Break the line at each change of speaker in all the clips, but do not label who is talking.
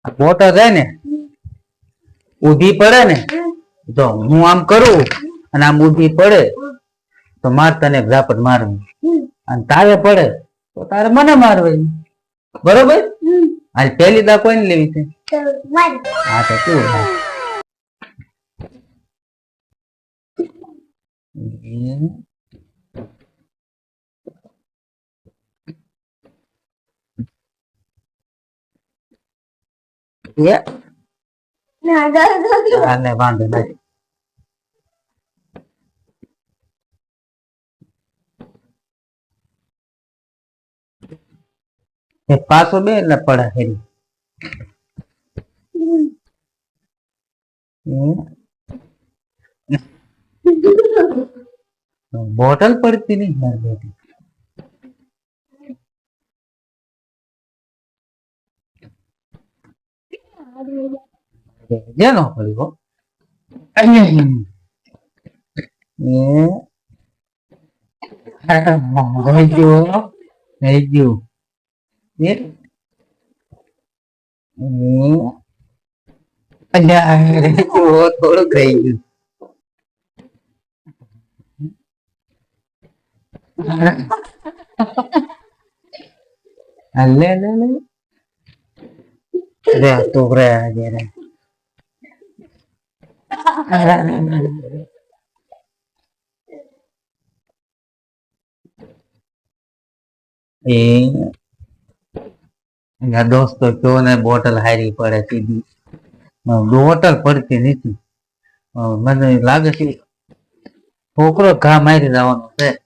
Bottle છે ને ઊભી પડે ને જો હું આમ કરું અને આમ ઊભી પડે તો માર તને ઝાપટ મારવી અને તારે પડે તો તારે મને મારવી બરોબર હાલ પેલી દા કોઈને લેવી છે હા તો તું વાંધો નથી પાછો બે એટલે પડે હેરી બોટલ પડતી નહીં મારી બેટી જેનો પડ્યો થોડુંક રહી ગયું લે લે લે રે તું રે રે એ દોસ્તો કયો ને બોટલ હારી પડે સીધી બોટલ પડતી નથી મને લાગે છે છોકરો ઘા મારી જવાનો છે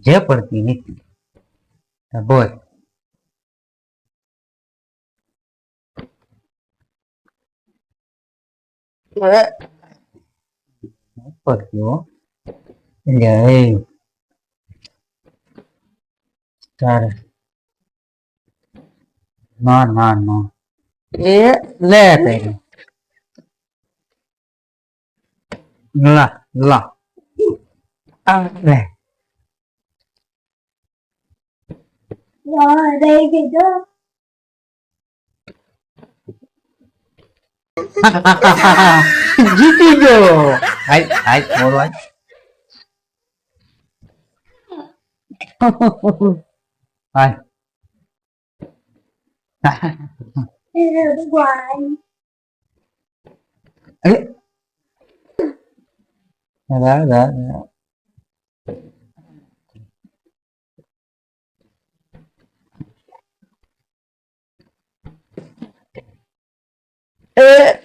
જે પડતી નથી બોલ પડતી તારે ના ના ના એ લે તારી લા લા લે જીતી ગયો હાય હાય બોલવા હાય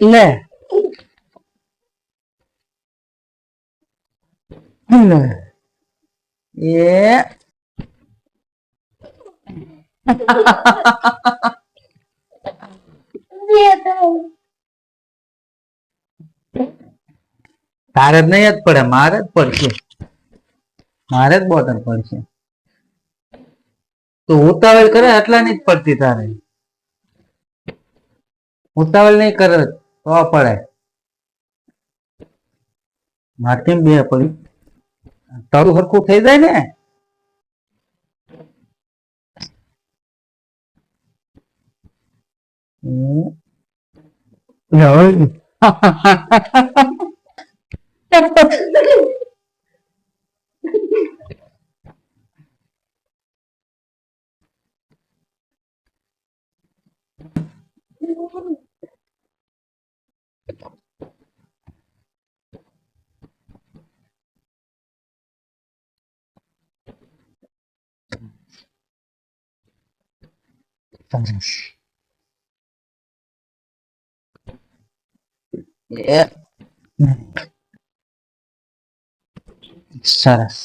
લે એ તારે જ નહીં જ પડે મારે જ પડશે મારે જ બોટલ પડશે તો ઉતાવળ કરે એટલા નહીં જ પડતી તારે ઉતાવળ નહીં કરે તો પડે મારે બે પડી તારું સરખું થઈ જાય ને સરસ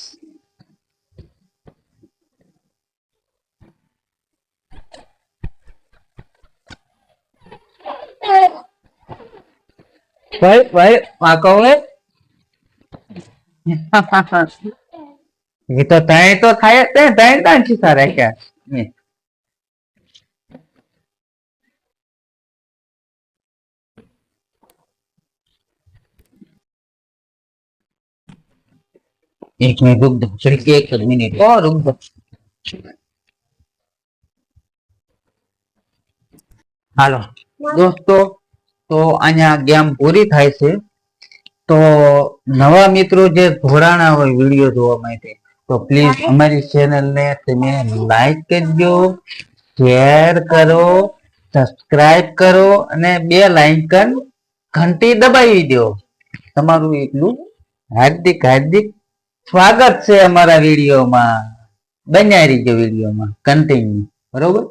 ભાઈ ભાઈ પાકો એ તો તય તો થાય જ ને તય તાણ ખિસ્સા રાખ્યા એક મિનિટ રૂક દો, છેલ્લી એક જ મિનિટ રૂક દો. હાલો દોસ્તો, તો અહીંયા ગેમ પૂરી થાય છે. તો નવા મિત્રો જે જોડાણા હોય વિડીયો જોવા માટે, તો પ્લીઝ અમારી ચેનલ ને તમે લાઈક કરજો, શેર કરો, સબસ્ક્રાઇબ કરો અને બે લાઇકન ઘંટી દબાવી દો. તમારું એટલું હાર્દિક હાર્દિક સ્વાગત છે અમારા વિડીયોમાં. બન્યા રહીજો વિડીયોમાં કન્ટિન્યુ, બરોબર.